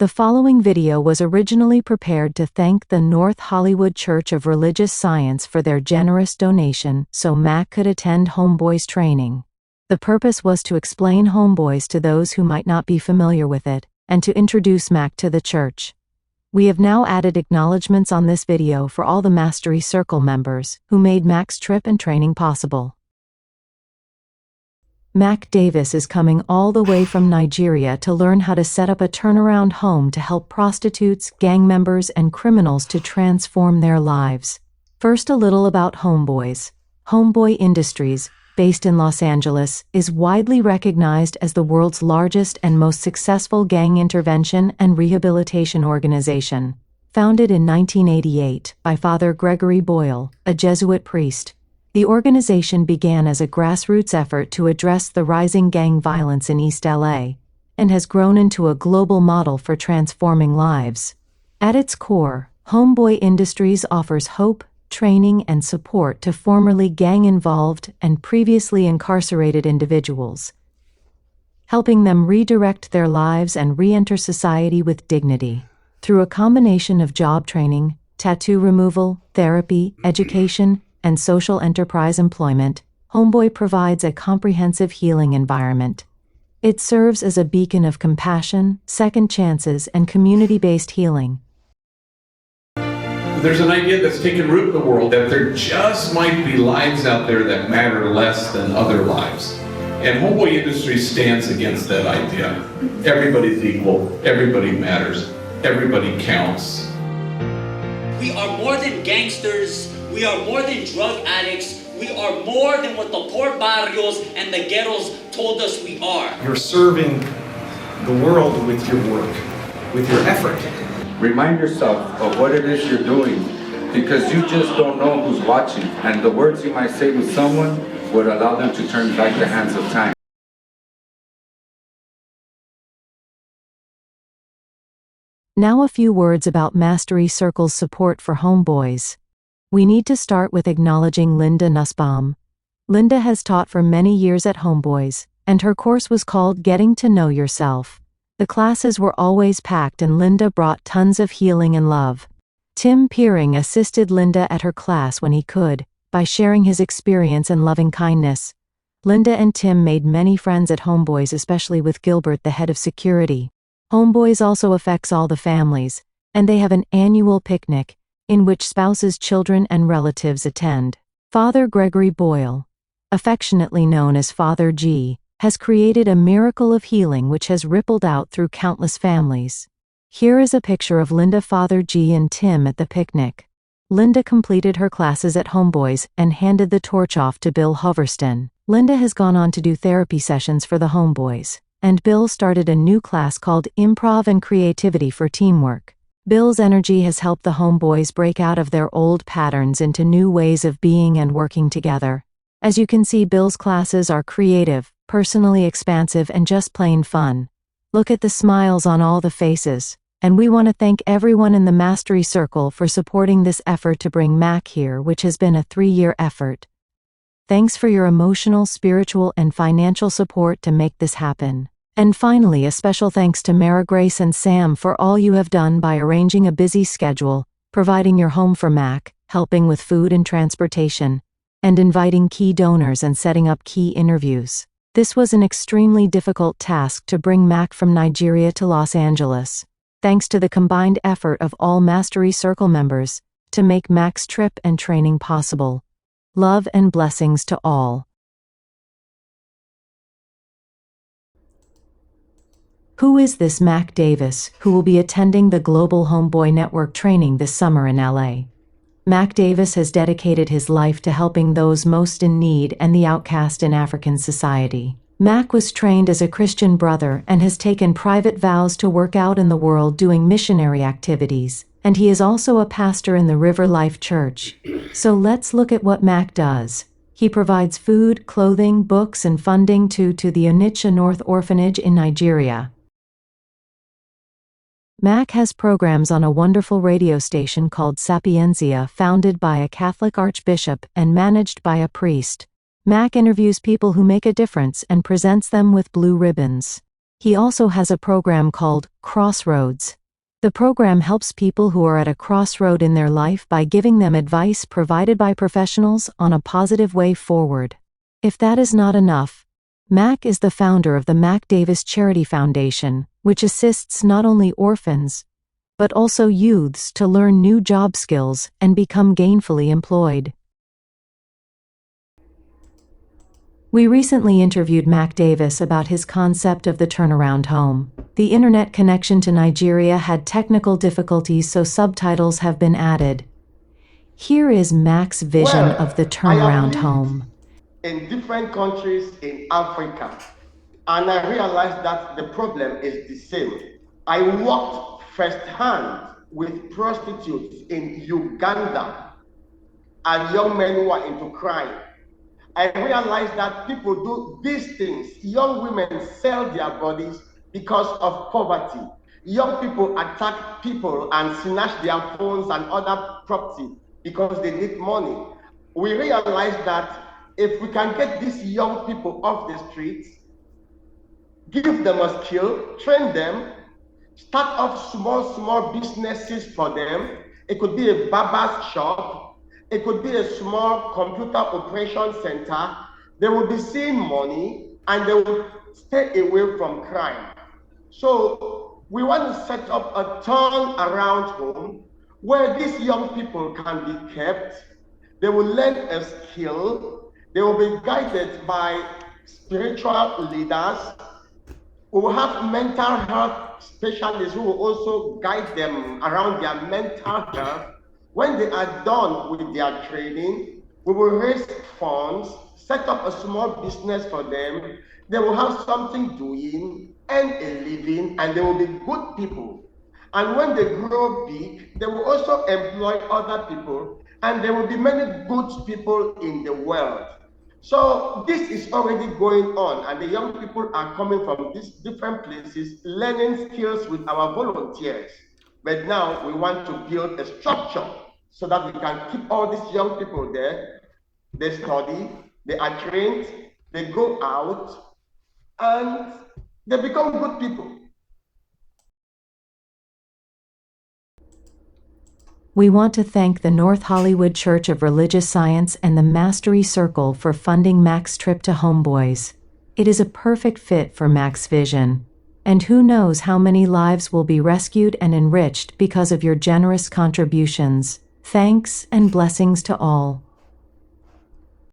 The following video was originally prepared to thank the North Hollywood Church of Religious Science for their generous donation so Mac could attend Homeboys training. The purpose was to explain Homeboys to those who might not be familiar with it, and to introduce Mac to the church. We have now added acknowledgments on this video for all the Mastery Circle members who made Mac's trip and training possible. Mac Davis is coming all the way from Nigeria to learn how to set up a turnaround home to help prostitutes, gang members, and criminals to transform their lives. First, a little about Homeboys. Homeboy Industries, based in Los Angeles, is widely recognized as the world's largest and most successful gang intervention and rehabilitation organization. Founded in 1988 by Father Gregory Boyle, a Jesuit priest, the organization began as a grassroots effort to address the rising gang violence in East LA, and has grown into a global model for transforming lives. At its core, Homeboy Industries offers hope, training, and support to formerly gang-involved and previously incarcerated individuals, helping them redirect their lives and re-enter society with dignity. Through a combination of job training, tattoo removal, therapy, education, and social enterprise employment, Homeboy provides a comprehensive healing environment. It serves as a beacon of compassion, second chances, and community-based healing. There's an idea that's taken root in the world that there just might be lives out there that matter less than other lives. And Homeboy Industries stands against that idea. Everybody's equal, everybody matters, everybody counts. We are more than gangsters. We are more than drug addicts. We are more than what the poor barrios and the ghettos told us we are. You're serving the world with your work, with your effort. Remind yourself of what it is you're doing, because you just don't know who's watching, and the words you might say to someone would allow them to turn back the hands of time. Now a few words about Mastery Circle's support for Homeboys. We need to start with acknowledging Linda Nussbaum. Linda has taught for many years at Homeboys, and her course was called Getting to Know Yourself. The classes were always packed and Linda brought tons of healing and love. Tim Peering assisted Linda at her class when he could, by sharing his experience and loving kindness. Linda and Tim made many friends at Homeboys, especially with Gilbert, the head of security. Homeboys also affects all the families, and they have an annual picnic, in which spouses, children, and relatives attend. Father Gregory Boyle, affectionately known as Father G, has created a miracle of healing which has rippled out through countless families. Here is a picture of Linda, Father G, and Tim at the picnic. Linda completed her classes at Homeboys and handed the torch off to Bill Hoverston. Linda has gone on to do therapy sessions for the Homeboys, and Bill started a new class called Improv and Creativity for Teamwork. Bill's energy has helped the Homeboys break out of their old patterns into new ways of being and working together. As you can see, Bill's classes are creative, personally expansive, and just plain fun. Look at the smiles on all the faces, and we want to thank everyone in the Mastery Circle for supporting this effort to bring Mac here, which has been a 3-year effort. Thanks for your emotional, spiritual, and financial support to make this happen. And finally, a special thanks to Mara Grace and Sam for all you have done by arranging a busy schedule, providing your home for Mac, helping with food and transportation, and inviting key donors and setting up key interviews. This was an extremely difficult task to bring Mac from Nigeria to Los Angeles. Thanks to the combined effort of all Mastery Circle members to make Mac's trip and training possible. Love and blessings to all. Who is this Mac Davis, who will be attending the Global Homeboy Network Training this summer in LA? Mac Davis has dedicated his life to helping those most in need and the outcast in African society. Mac was trained as a Christian brother and has taken private vows to work out in the world doing missionary activities, and he is also a pastor in the River Life Church. So let's look at what Mac does. He provides food, clothing, books, and funding to the Onitsha North Orphanage in Nigeria. Mac has programs on a wonderful radio station called Sapienza, founded by a Catholic archbishop and managed by a priest. Mac interviews people who make a difference and presents them with blue ribbons. He also has a program called Crossroads. The program helps people who are at a crossroad in their life by giving them advice provided by professionals on a positive way forward. If that is not enough, Mac is the founder of the Mac Davis Charity Foundation, which assists not only orphans, but also youths to learn new job skills and become gainfully employed. We recently interviewed Mac Davis about his concept of the turnaround home. The internet connection to Nigeria had technical difficulties, so subtitles have been added. Here is Mac's vision of the turnaround home. In different countries in Africa, and I realized that the problem is the same. I worked firsthand with prostitutes in Uganda and young men who are into crime. I realized that people do these things. Young women sell their bodies because of poverty. Young people attack people and snatch their phones and other property because they need money. We realized that if we can get these young people off the streets, give them a skill, train them, start off small businesses for them. It could be a barber's shop. It could be a small computer operation center. They will be seeing money and they will stay away from crime. So we want to set up a turnaround home where these young people can be kept. They will learn a skill. They will be guided by spiritual leaders. We will have mental health specialists who will also guide them around their mental health. When they are done with their training, we will raise funds, set up a small business for them. They will have something doing, earn a living, and they will be good people. And when they grow big, they will also employ other people, and there will be many good people in the world. So this is already going on, and the young people are coming from these different places, learning skills with our volunteers. But now we want to build a structure so that we can keep all these young people there. They study, they are trained, they go out, and they become good people. We want to thank the North Hollywood Church of Religious Science and the Mastery Circle for funding Mac's trip to Homeboys. It is a perfect fit for Mac's vision. And who knows how many lives will be rescued and enriched because of your generous contributions. Thanks and blessings to all.